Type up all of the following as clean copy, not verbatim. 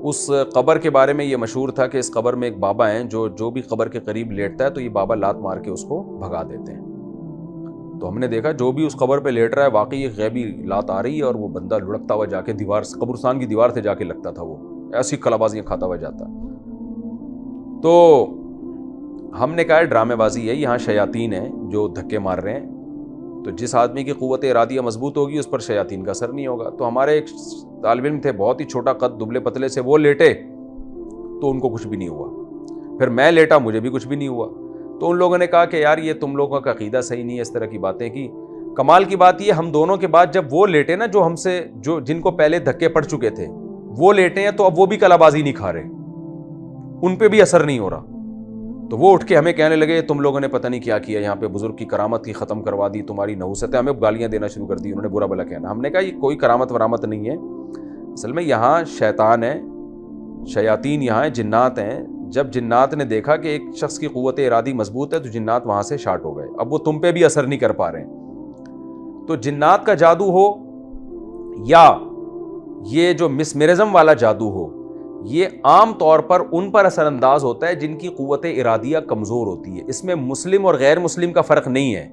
اس قبر کے بارے میں یہ مشہور تھا کہ اس قبر میں ایک بابا ہیں جو بھی قبر کے قریب لیٹتا ہے تو یہ بابا لات مار کے اس کو بھگا دیتے ہیں. تو ہم نے دیکھا جو بھی اس قبر پہ لیٹ رہا ہے واقعی ایک غیبی لات آ رہی ہے اور وہ بندہ لڑکتا ہوا جا کے دیوار، قبرستان کی دیوار سے جا کے لگتا تھا، وہ ایسی کلابازیاں کھاتا ہوا جاتا. تو ہم نے کہا ڈرامے بازی ہے، یہاں شیاطین ہیں جو دھکے مار رہے ہیں. تو جس آدمی کی قوت ارادیہ مضبوط ہوگی اس پر شیاطین کا اثر نہیں ہوگا. تو ہمارے ایک طالب علم تھے، بہت ہی چھوٹا قد، دبلے پتلے سے، وہ لیٹے تو ان کو کچھ بھی نہیں ہوا. پھر میں لیٹا، مجھے بھی کچھ بھی نہیں ہوا. تو ان لوگوں نے کہا کہ یار یہ تم لوگوں کا عقیدہ صحیح نہیں ہے، اس طرح کی باتیں کی. کمال کی بات یہ ہم دونوں کے بعد جب وہ لیٹے نا جو ہم سے جن کو پہلے دھکے پڑ چکے تھے وہ لیٹے ہیں تو اب وہ بھی کلا بازی نہیں کھا رہے، ان پہ بھی اثر نہیں ہو رہا. تو وہ اٹھ کے ہمیں کہنے لگے تم لوگوں نے پتہ نہیں کیا کیا، یہاں پہ بزرگ کی کرامت کی ختم کروا دی، تمہاری نحوست ہے. ہمیں گالیاں دینا شروع کر دی، انہوں نے برا بلا کہنا. ہم نے کہا یہ کوئی کرامت ورامت نہیں ہے، اصل میں یہاں شیطان ہے، شیاطین یہاں ہیں، جنات ہیں. جب جنات نے دیکھا کہ ایک شخص کی قوت ارادی مضبوط ہے تو جنات وہاں سے شارٹ ہو گئے. اب وہ تم پہ بھی اثر نہیں کر پا رہے ہیں. تو جنات کا جادو ہو یا یہ جو مسمرزم والا جادو ہو، یہ عام طور پر ان پر اثر انداز ہوتا ہے جن کی قوت ارادیہ کمزور ہوتی ہے. اس میں مسلم اور غیر مسلم کا فرق نہیں ہے.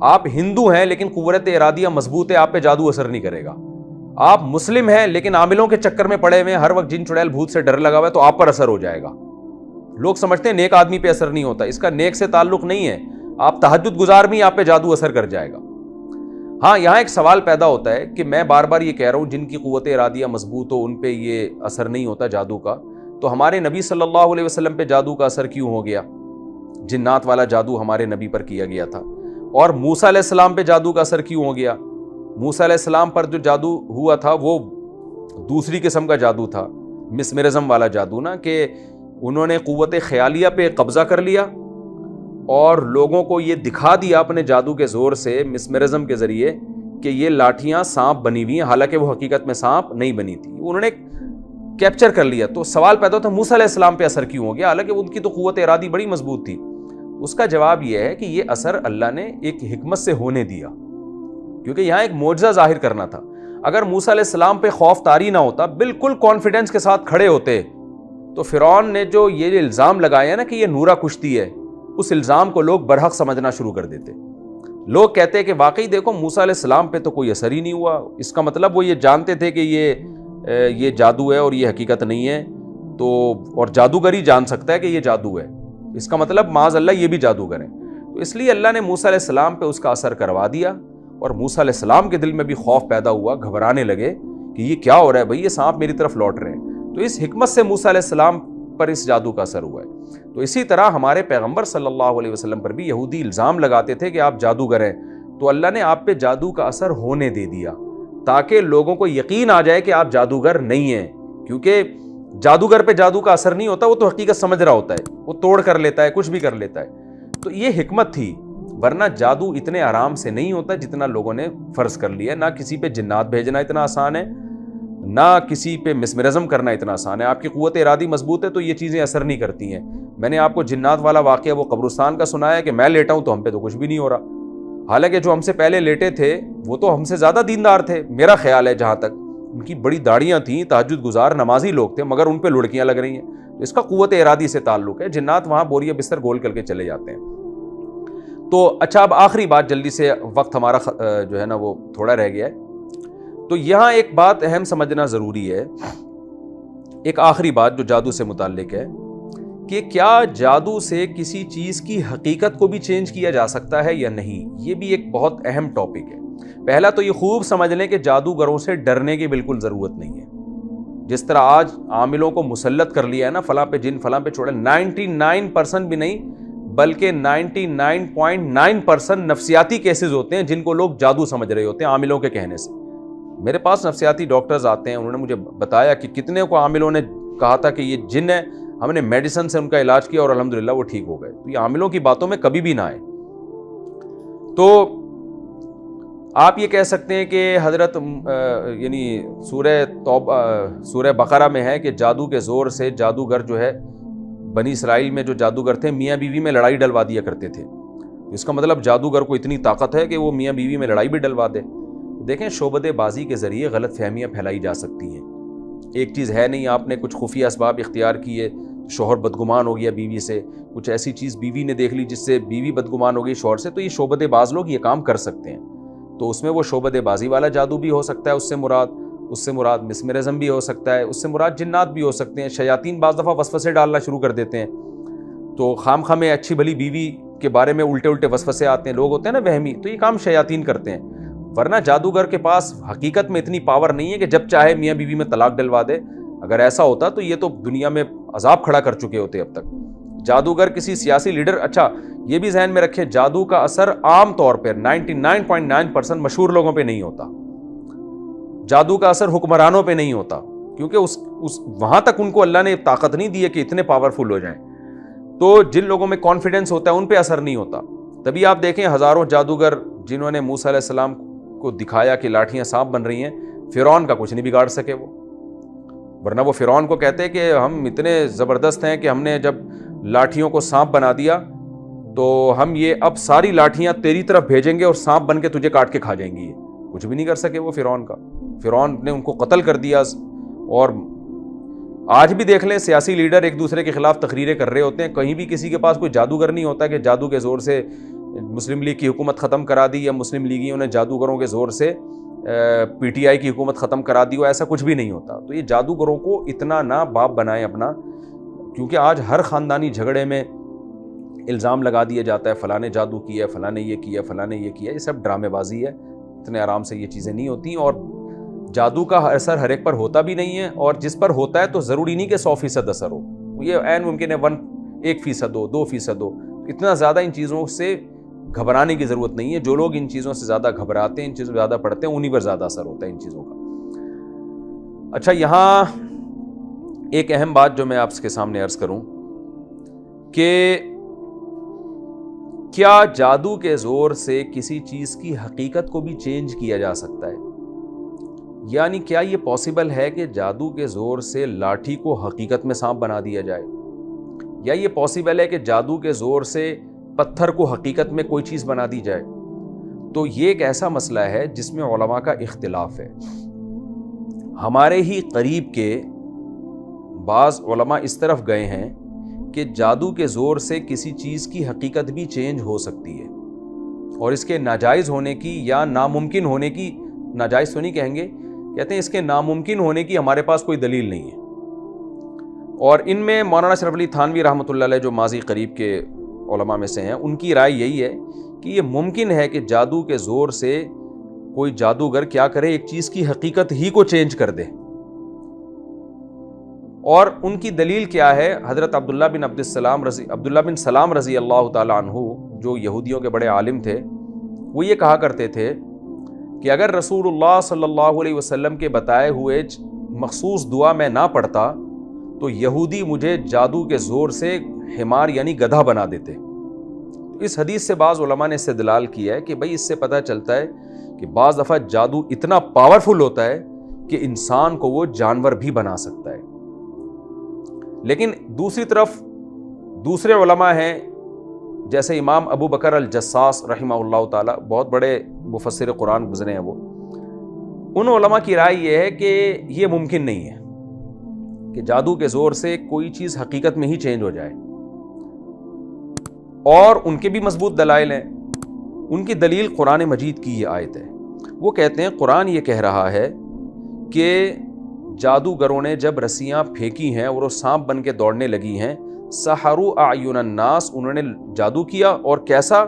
آپ ہندو ہیں لیکن قوت ارادیہ مضبوط ہے، آپ پہ جادو اثر نہیں کرے گا. آپ مسلم ہیں لیکن عاملوں کے چکر میں پڑے ہوئے ہیں، ہر وقت جن چڑیل بھوت سے ڈر لگا ہوا ہے تو آپ پر اثر ہو جائے گا. لوگ سمجھتے ہیں نیک آدمی پہ اثر نہیں ہوتا، اس کا نیک سے تعلق نہیں ہے. آپ تہجد گزار بھی آپ پہ جادو اثر کر جائے گا. ہاں یہاں ایک سوال پیدا ہوتا ہے کہ میں بار بار یہ کہہ رہا ہوں جن کی قوت ارادیہ مضبوط ہو ان پہ یہ اثر نہیں ہوتا جادو کا، تو ہمارے نبی صلی اللہ علیہ وسلم پہ جادو کا اثر کیوں ہو گیا؟ جنات والا جادو ہمارے نبی پر کیا گیا تھا. اور موسیٰ علیہ السلام پہ جادو کا اثر کیوں ہو گیا؟ موسیٰ علیہ السلام پر جو جادو ہوا تھا وہ دوسری قسم کا جادو تھا، مسمرزم والا جادو نا، کہ انہوں نے قوت خیالیہ پہ قبضہ کر لیا اور لوگوں کو یہ دکھا دیا اپنے جادو کے زور سے، مسمرزم کے ذریعے، کہ یہ لاٹھیاں سانپ بنی ہوئی ہیں، حالانکہ وہ حقیقت میں سانپ نہیں بنی تھی. انہوں نے کیپچر کر لیا. تو سوال پیدا ہوتا ہے موسیٰ علیہ السلام پہ اثر کیوں ہو گیا حالانکہ ان کی تو قوت ارادی بڑی مضبوط تھی؟ اس کا جواب یہ ہے کہ یہ اثر اللہ نے ایک حکمت سے ہونے دیا، کیونکہ یہاں ایک معجزہ ظاہر کرنا تھا. اگر موسیٰ علیہ السلام پہ خوف طاری نہ ہوتا، بالکل کانفیڈنس کے ساتھ کھڑے ہوتے، تو فرعون نے جو یہ الزام لگایا ہے نا کہ یہ نورا کشتی ہے، اس الزام کو لوگ برحق سمجھنا شروع کر دیتے. لوگ کہتے ہیں کہ واقعی دیکھو موسیٰ علیہ السلام پہ تو کوئی اثر ہی نہیں ہوا، اس کا مطلب وہ یہ جانتے تھے کہ یہ جادو ہے اور یہ حقیقت نہیں ہے. تو اور جادوگر ہی جان سکتا ہے کہ یہ جادو ہے، اس کا مطلب معاذ اللہ یہ بھی جادوگر ہیں. تو اس لیے اللہ نے موسیٰ علیہ السلام پہ اس کا اثر کروا دیا اور موسیٰ علیہ السلام کے دل میں بھی خوف پیدا ہوا، گھبرانے لگے کہ یہ کیا ہو رہا ہے بھائی، یہ سانپ میری طرف لوٹ رہے ہیں. تو اس حکمت سے موسیٰ علیہ السلام پر اس جادو کا اثر ہوا ہے. تو اسی طرح ہمارے پیغمبر صلی اللہ علیہ وسلم پر بھی یہودی الزام لگاتے تھے کہ آپ جادوگر ہیں، تو اللہ نے آپ پہ جادو کا اثر ہونے دے دیا تاکہ لوگوں کو یقین آ جائے کہ آپ جادوگر نہیں ہیں. کیونکہ جادوگر پہ جادو کا اثر نہیں ہوتا، وہ تو حقیقت سمجھ رہا ہوتا ہے، وہ توڑ کر لیتا ہے، کچھ بھی کر لیتا ہے. تو یہ حکمت تھی، ورنہ جادو اتنے آرام سے نہیں ہوتا جتنا لوگوں نے فرض کر لیا. نہ کسی پہ جنات بھیجنا اتنا آسان ہے، نہ کسی پہ مسمرزم کرنا اتنا آسان ہے. آپ کی قوت ارادی مضبوط ہے تو یہ چیزیں اثر نہیں کرتی ہیں. میں نے آپ کو جنات والا واقعہ وہ قبرستان کا سنایا کہ میں لیٹا ہوں تو ہم پہ تو کچھ بھی نہیں ہو رہا، حالانکہ جو ہم سے پہلے لیٹے تھے وہ تو ہم سے زیادہ دیندار تھے. میرا خیال ہے جہاں تک ان کی بڑی داڑیاں تھیں، تہجد گزار نمازی لوگ تھے، مگر ان پہ لڑکیاں لگ رہی ہیں. اس کا قوت ارادی سے تعلق ہے. جنات وہاں بوریا بستر گول کر کے چلے جاتے ہیں. تو اچھا اب آخری بات جلدی سے، وقت ہمارا جو ہے نا وہ تھوڑا رہ گیا ہے. تو یہاں ایک بات اہم سمجھنا ضروری ہے، ایک آخری بات جو جادو سے متعلق ہے کہ کیا جادو سے کسی چیز کی حقیقت کو بھی چینج کیا جا سکتا ہے یا نہیں. یہ بھی ایک بہت اہم ٹاپک ہے. پہلا تو یہ خوب سمجھ لیں کہ جادوگروں سے ڈرنے کی بالکل ضرورت نہیں ہے. جس طرح آج عاملوں کو مسلط کر لیا ہے نا، فلاں پہ جن فلاں پہ چھوڑے، 99% بھی نہیں بلکہ 99.9% نفسیاتی کیسز ہوتے ہیں جن کو لوگ جادو سمجھ رہے ہوتے ہیں عاملوں کے کہنے سے. میرے پاس نفسیاتی ڈاکٹرز آتے ہیں، انہوں نے مجھے بتایا کہ کتنے کو عاملوں نے کہا تھا کہ یہ جن ہے، ہم نے میڈیسن سے ان کا علاج کیا اور الحمدللہ وہ ٹھیک ہو گئے. تو یہ عاملوں کی باتوں میں کبھی بھی نہ آئے. تو آپ یہ کہہ سکتے ہیں کہ حضرت یعنی سورہ بقرہ میں ہے کہ جادو کے زور سے جادوگر جو ہے، بنی اسرائیل میں جو جادوگر تھے میاں بیوی میں لڑائی ڈلوا دیا کرتے تھے. اس کا مطلب جادوگر کو اتنی طاقت ہے کہ وہ میاں بیوی میں لڑائی بھی ڈلوا دے. دیکھیں شعبدے بازی کے ذریعے غلط فہمیاں پھیلائی جا سکتی ہیں. ایک چیز ہے نہیں, آپ نے کچھ خفیہ اسباب اختیار کیے, شوہر بدگمان ہو گیا بیوی سے, کچھ ایسی چیز بیوی نے دیکھ لی جس سے بیوی بدگمان ہو گئی شوہر سے, تو یہ شعبدے باز لوگ یہ کام کر سکتے ہیں. تو اس میں وہ شعبدے بازی والا جادو بھی ہو سکتا ہے, اس سے مراد مسمرزم بھی ہو سکتا ہے, اس سے مراد جنات بھی ہو سکتے ہیں. شیاطین بعض دفعہ وسوسے ڈالنا شروع کر دیتے ہیں, تو خام خواہ میں اچھی بھلی بیوی کے بارے میں الٹے وسوسے آتے ہیں, لوگ ہوتے ہیں نا وہمی, تو یہ کام شیاطین کرتے ہیں. ورنہ جادوگر کے پاس حقیقت میں اتنی پاور نہیں ہے کہ جب چاہے میاں بیوی میں طلاق ڈلوا دے. اگر ایسا ہوتا تو یہ تو دنیا میں عذاب کھڑا کر چکے ہوتے اب تک. جادوگر کسی سیاسی لیڈر, اچھا یہ بھی ذہن میں رکھیں, جادو کا اثر عام طور پر 99.9% مشہور لوگوں پہ نہیں ہوتا. جادو کا اثر حکمرانوں پہ نہیں ہوتا, کیونکہ اس وہاں تک ان کو اللہ نے طاقت نہیں دی ہے کہ اتنے پاورفل ہو جائیں. تو جن لوگوں میں کانفیڈنس ہوتا ہے ان پہ اثر نہیں ہوتا. تبھی آپ دیکھیں ہزاروں جادوگر جنہوں نے موسیٰ علیہ السلام کو دکھایا کہ لاٹھیاں سانپ بن رہی ہیں, فرعون کا کچھ نہیں بگاڑ سکے وہ. ورنہ وہ فرعون کو کہتے کہ ہم اتنے زبردست ہیں کہ ہم نے جب لاٹھیوں کو سانپ بنا دیا تو ہم یہ اب ساری لاٹھیاں تیری طرف بھیجیں گے اور سانپ بن کے تجھے کاٹ کے کھا جائیں گی. یہ کچھ بھی نہیں کر سکے وہ فرعون کا. فرعون نے ان کو قتل کر دیا. اور آج بھی دیکھ لیں سیاسی لیڈر ایک دوسرے کے خلاف تقریریں کر رہے ہوتے ہیں, کہیں بھی کسی کے پاس کوئی جادوگر نہیں ہوتا کہ جادو کے زور سے مسلم لیگ کی حکومت ختم کرا دی, یا مسلم لیگیوں نے جادوگروں کے زور سے پی ٹی آئی کی حکومت ختم کرا دی ہو. ایسا کچھ بھی نہیں ہوتا. تو یہ جادوگروں کو اتنا نہ باپ بنائیں اپنا, کیونکہ آج ہر خاندانی جھگڑے میں الزام لگا دیا جاتا ہے فلاں نے جادو کیا, فلاں نے یہ کیا, فلاں نے یہ کیا. یہ سب ڈرامے بازی ہے, اتنے آرام سے یہ چیزیں نہیں ہوتی. اور جادو کا اثر ہر ایک پر ہوتا بھی نہیں ہے, اور جس پر ہوتا ہے تو ضروری نہیں کہ 100% اثر ہو. یہ عین ممکن ہے 1% ہو, 2% ہو. اتنا زیادہ ان چیزوں سے گھبرانے کی ضرورت نہیں ہے. جو لوگ ان چیزوں سے زیادہ گھبراتے ہیں, ان چیزوں سے زیادہ پڑھتے ہیں, انہی پر زیادہ اثر ہوتا ہے ان چیزوں کا. اچھا, یہاں ایک اہم بات جو میں آپ کے سامنے عرض کروں کہ کیا جادو کے زور سے کسی چیز کی حقیقت کو بھی چینج کیا جا سکتا ہے؟ یعنی کیا یہ پاسبل ہے کہ جادو کے زور سے لاٹھی کو حقیقت میں سانپ بنا دیا جائے؟ یا یہ پاسبل ہے کہ جادو کے زور سے پتھر کو حقیقت میں کوئی چیز بنا دی جائے؟ تو یہ ایک ایسا مسئلہ ہے جس میں علماء کا اختلاف ہے. ہمارے ہی قریب کے بعض علماء اس طرف گئے ہیں کہ جادو کے زور سے کسی چیز کی حقیقت بھی چینج ہو سکتی ہے, اور اس کے ناجائز ہونے کی یا ناممکن ہونے کی, ناجائز تو نہیں کہیں گے, کہتے ہیں اس کے ناممکن ہونے کی ہمارے پاس کوئی دلیل نہیں ہے. اور ان میں مولانا اشرف علی تھانوی رحمۃ اللہ علیہ جو ماضی قریب کے علماء میں سے ہیں, ان کی رائے یہی ہے کہ یہ ممکن ہے کہ جادو کے زور سے کوئی جادوگر کیا کرے, ایک چیز کی حقیقت ہی کو چینج کر دے. اور ان کی دلیل کیا ہے؟ حضرت عبداللہ بن سلام رضی اللہ تعالیٰ عنہ جو یہودیوں کے بڑے عالم تھے, وہ یہ کہا کرتے تھے کہ اگر رسول اللہ صلی اللہ علیہ وسلم کے بتائے ہوئے مخصوص دعا میں نہ پڑھتا تو یہودی مجھے جادو کے زور سے حمار یعنی گدھا بنا دیتے. اس حدیث سے بعض علماء نے استدلال کیا ہے کہ بھئی اس سے پتہ چلتا ہے کہ بعض دفعہ جادو اتنا پاورفل ہوتا ہے کہ انسان کو وہ جانور بھی بنا سکتا ہے. لیکن دوسری طرف دوسرے علماء ہیں جیسے امام ابو بکر الجساس رحمہ اللہ تعالیٰ, بہت بڑے مفسر قرآن گزرے ہیں وہ. ان علماء کی رائے یہ ہے کہ یہ ممکن نہیں ہے کہ جادو کے زور سے کوئی چیز حقیقت میں ہی چینج ہو جائے. اور ان کے بھی مضبوط دلائل ہیں. ان کی دلیل قرآن مجید کی یہ آیت ہے. وہ کہتے ہیں قرآن یہ کہہ رہا ہے کہ جادوگروں نے جب رسیاں پھینکی ہیں اور وہ سانپ بن کے دوڑنے لگی ہیں, سحروا اعین الناس, انہوں نے جادو کیا, اور کیسا؟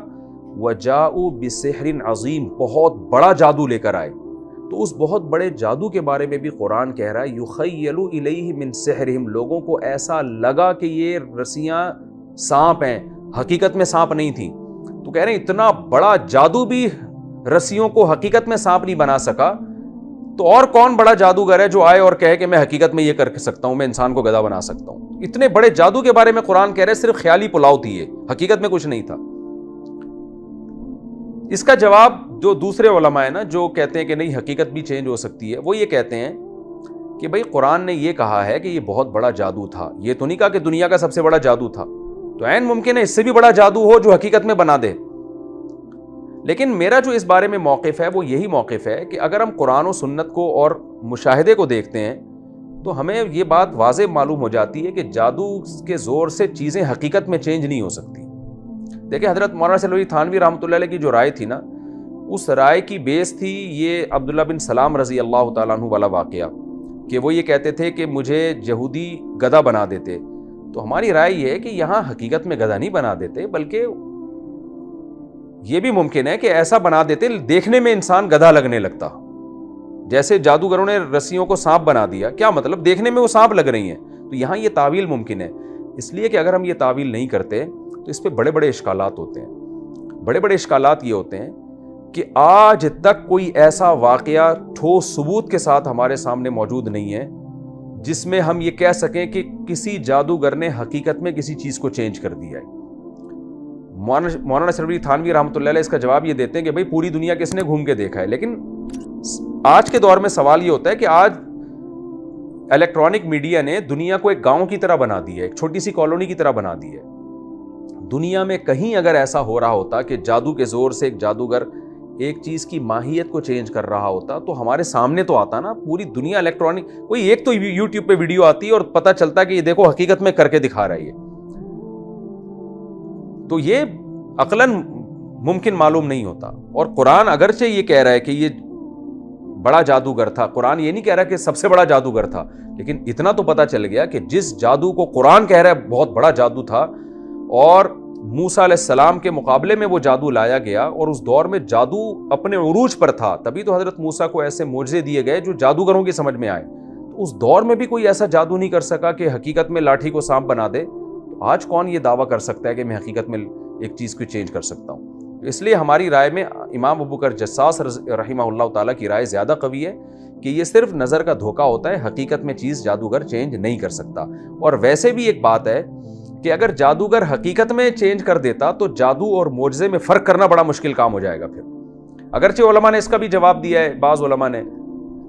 وجاؤوا بسحر عظیم, بہت بڑا جادو لے کر آئے. تو اس بہت بڑے جادو کے بارے میں بھی قرآن کہہ رہا ہے یخیل الیہ من سحرہم, لوگوں کو ایسا لگا کہ یہ رسیاں سانپ ہیں, حقیقت میں سانپ نہیں تھیں. تو کہہ رہے ہیں اتنا بڑا جادو بھی رسیوں کو حقیقت میں سانپ نہیں بنا سکا, تو اور کون بڑا جادوگر ہے جو آئے اور کہے کہ میں حقیقت میں یہ کر سکتا ہوں, میں انسان کو گدھا بنا سکتا ہوں. اتنے بڑے جادو کے بارے میں قرآن کہہ رہے صرف خیالی پلاؤ تھی, یہ حقیقت میں کچھ نہیں تھا. اس کا جواب جو دوسرے علماء ہیں نا جو کہتے ہیں کہ نہیں حقیقت بھی چینج ہو سکتی ہے, وہ یہ کہتے ہیں کہ بھئی قرآن نے یہ کہا ہے کہ یہ بہت بڑا جادو تھا, یہ تو نہیں کہا کہ دنیا کا سب سے بڑا جادو تھا. تو عین ممکن ہے اس سے بھی بڑا جادو ہو جو حقیقت میں بنا دے. لیکن میرا جو اس بارے میں موقف ہے وہ یہی موقف ہے کہ اگر ہم قرآن و سنت کو اور مشاہدے کو دیکھتے ہیں تو ہمیں یہ بات واضح معلوم ہو جاتی ہے کہ جادو کے زور سے چیزیں حقیقت میں چینج نہیں ہو سکتی. دیکھیں حضرت مولانا سلوی تھانوی رحمۃ اللہ علیہ کی جو رائے تھی نا، اس رائے کی بیس تھی یہ عبداللہ بن سلام رضی اللہ تعالیٰ عنہ والا واقعہ کہ وہ یہ کہتے تھے کہ مجھے یہودی گدھا بنا دیتے. تو ہماری رائے یہ ہے کہ یہاں حقیقت میں گدھا نہیں بنا دیتے، بلکہ یہ بھی ممکن ہے کہ ایسا بنا دیتے دیکھنے میں انسان گدھا لگنے لگتا. جیسے جادوگروں نے رسیوں کو سانپ بنا دیا، کیا مطلب دیکھنے میں وہ سانپ لگ رہی ہیں. تو یہاں یہ تعویل ممکن ہے، اس لیے کہ اگر ہم یہ تعویل نہیں کرتے تو اس پہ بڑے بڑے اشکالات ہوتے ہیں. بڑے بڑے اشکالات یہ ہوتے ہیں کہ آج تک کوئی ایسا واقعہ ٹھوس ثبوت کے ساتھ ہمارے سامنے موجود نہیں ہے جس میں ہم یہ کہہ سکیں کہ کسی جادوگر نے حقیقت میں کسی چیز کو چینج کر دیا ہے. مولانا سلوی تھانوی رحمۃ اللہ علیہ اس کا جواب یہ دیتے ہیں کہ بھائی پوری دنیا کس نے گھوم کے دیکھا ہے. لیکن آج کے دور میں سوال یہ ہوتا ہے کہ آج الیکٹرانک میڈیا نے دنیا کو ایک گاؤں کی طرح بنا دی ہے، ایک چھوٹی سی کالونی کی طرح بنا دی ہے. دنیا میں کہیں اگر ایسا ہو رہا ہوتا کہ جادو کے زور سے ایک جادوگر ایک چیز کی ماہیت کو چینج کر رہا ہوتا تو ہمارے سامنے تو آتا نا. پوری دنیا الیکٹرانک، کوئی ایک تو یوٹیوب پہ ویڈیو آتی ہے اور پتہ چلتا ہے کہ یہ دیکھو حقیقت میں کر کے دکھا رہا ہے. تو یہ عقلاً ممکن معلوم نہیں ہوتا. اور قرآن اگرچہ یہ کہہ رہا ہے کہ یہ بڑا جادوگر تھا، قرآن یہ نہیں کہہ رہا کہ سب سے بڑا جادوگر تھا، لیکن اتنا تو پتہ چل گیا کہ جس جادو کو قرآن کہہ رہا ہے بہت بڑا جادو تھا اور موسیٰ علیہ السلام کے مقابلے میں وہ جادو لایا گیا اور اس دور میں جادو اپنے عروج پر تھا، تبھی تو حضرت موسیٰ کو ایسے معجزے دیے گئے جو جادوگروں کی سمجھ میں آئے. تو اس دور میں بھی کوئی ایسا جادو نہیں کر سکا کہ حقیقت میں لاٹھی کو سانپ بنا دے. تو آج کون یہ دعویٰ کر سکتا ہے کہ میں حقیقت میں ایک چیز کو چینج کر سکتا ہوں. اس لیے ہماری رائے میں امام ابو بکر جساس رحمہ اللہ تعالیٰ کی رائے زیادہ قوی ہے کہ یہ صرف نظر کا دھوکہ ہوتا ہے، حقیقت میں چیز جادوگر چینج نہیں کر سکتا. اور ویسے بھی ایک بات ہے کہ اگر جادوگر حقیقت میں چینج کر دیتا تو جادو اور معجزے میں فرق کرنا بڑا مشکل کام ہو جائے گا. پھر اگرچہ علماء نے اس کا بھی جواب دیا ہے، بعض علماء نے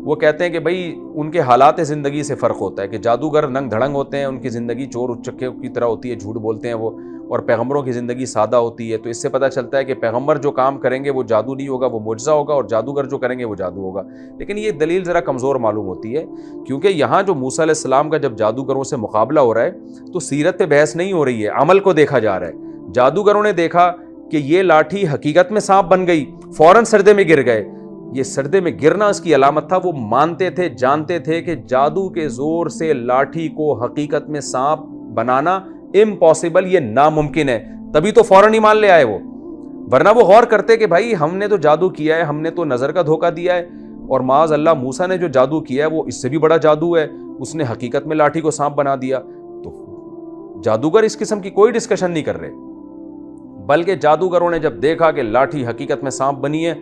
وہ کہتے ہیں کہ بھئی ان کے حالات زندگی سے فرق ہوتا ہے کہ جادوگر ننگ دھڑنگ ہوتے ہیں، ان کی زندگی چور اچکے کی طرح ہوتی ہے، جھوٹ بولتے ہیں وہ، اور پیغمبروں کی زندگی سادہ ہوتی ہے. تو اس سے پتہ چلتا ہے کہ پیغمبر جو کام کریں گے وہ جادو نہیں ہوگا، وہ معجزہ ہوگا، اور جادوگر جو کریں گے وہ جادو ہوگا. لیکن یہ دلیل ذرا کمزور معلوم ہوتی ہے کیونکہ یہاں جو موسیٰ علیہ السلام کا جب جادوگروں سے مقابلہ ہو رہا ہے تو سیرت پہ بحث نہیں ہو رہی ہے، عمل کو دیکھا جا رہا ہے. جادوگروں نے دیکھا کہ یہ لاٹھی حقیقت میں سانپ بن گئی، فوراً سردے میں گر گئے. یہ سردے میں گرنا اس کی علامت تھا. وہ مانتے تھے، جانتے تھے کہ جادو کے زور سے لاٹھی کو حقیقت میں سانپ بنانا امپاسبل، یہ ناممکن ہے. تبھی تو فوراً ہی مان لے آئے وہ، ورنہ وہ غور کرتے کہ بھائی ہم نے تو جادو کیا ہے، ہم نے تو نظر کا دھوکہ دیا ہے، اور معاذ اللہ موسیٰ نے جو جادو کیا ہے وہ اس سے بھی بڑا جادو ہے، اس نے حقیقت میں لاٹھی کو سانپ بنا دیا. تو جادوگر اس قسم کی کوئی ڈسکشن نہیں کر رہے، بلکہ جادوگروں نے جب دیکھا کہ لاٹھی حقیقت میں سانپ بنی ہے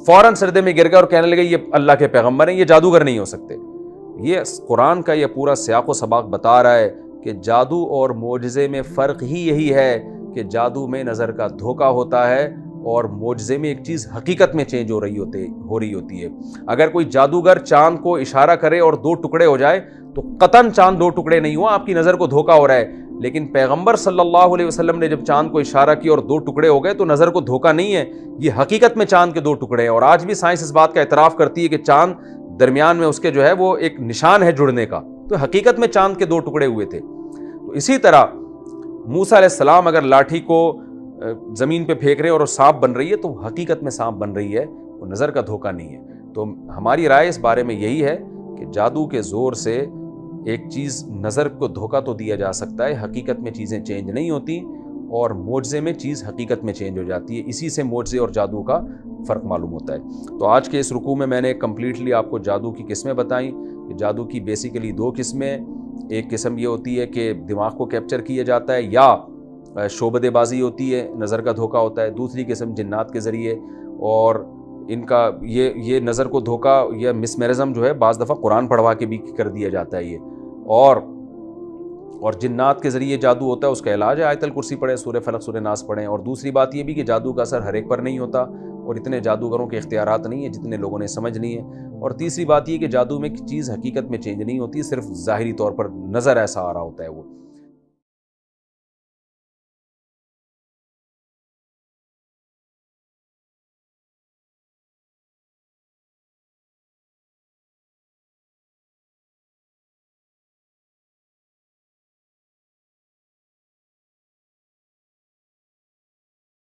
فوراً سردے میں گر گئے اور کہنے لگے یہ اللہ کے پیغمبر ہیں، یہ جادوگر نہیں ہو سکتے. یہ قرآن کا یہ پورا سیاق و سباق بتا رہا ہے کہ جادو اور معجزے میں فرق ہی یہی ہے کہ جادو میں نظر کا دھوکہ ہوتا ہے اور معجزے میں ایک چیز حقیقت میں چینج ہو رہی ہوتی ہے. اگر کوئی جادوگر چاند کو اشارہ کرے اور 2 ٹکڑے ہو جائے تو قطعاً چاند 2 ٹکڑے نہیں ہوا، آپ کی نظر کو دھوکہ ہو رہا ہے. لیکن پیغمبر صلی اللہ علیہ وسلم نے جب چاند کو اشارہ کیا اور 2 ٹکڑے ہو گئے تو نظر کو دھوکہ نہیں ہے، یہ حقیقت میں چاند کے 2 ٹکڑے ہیں. اور آج بھی سائنس اس بات کا اعتراف کرتی ہے کہ چاند درمیان میں اس کے جو ہے وہ ایک نشان ہے جڑنے کا، تو حقیقت میں چاند کے 2 ٹکڑے ہوئے تھے. تو اسی طرح موسیٰ علیہ السلام اگر لاٹھی کو زمین پہ پھینک رہے اور وہ سانپ بن رہی ہے تو حقیقت میں سانپ بن رہی ہے، وہ نظر کا دھوکہ نہیں ہے. تو ہماری رائے اس بارے میں یہی ہے کہ جادو کے زور سے ایک چیز نظر کو دھوکہ تو دیا جا سکتا ہے، حقیقت میں چیزیں چینج نہیں ہوتی، اور معجزے میں چیز حقیقت میں چینج ہو جاتی ہے. اسی سے معجزے اور جادو کا فرق معلوم ہوتا ہے. تو آج کے اس رکوع میں نے کمپلیٹلی آپ کو جادو کی قسمیں بتائیں کہ جادو کی بیسیکلی 2 قسمیں. ایک قسم یہ ہوتی ہے کہ دماغ کو کیپچر کیا جاتا ہے یا شعبدے بازی ہوتی ہے، نظر کا دھوکہ ہوتا ہے. دوسری قسم جنات کے ذریعے، اور ان کا یہ نظر کو دھوکہ یا مسمرزم جو ہے بعض دفعہ قرآن پڑھوا کے بھی کر دیا جاتا ہے یہ. اور جنات کے ذریعے جادو ہوتا ہے، اس کا علاج ہے آیت الکرسی پڑھیں، سورہ فلق سورہ ناس پڑھیں. اور دوسری بات یہ بھی کہ جادو کا اثر ہر ایک پر نہیں ہوتا، اور اتنے جادوگروں کے اختیارات نہیں ہیں جتنے لوگوں نے سمجھ لی ہیں. اور تیسری بات یہ کہ جادو میں چیز حقیقت میں چینج نہیں ہوتی، صرف ظاہری طور پر نظر ایسا آ رہا ہوتا ہے وہ.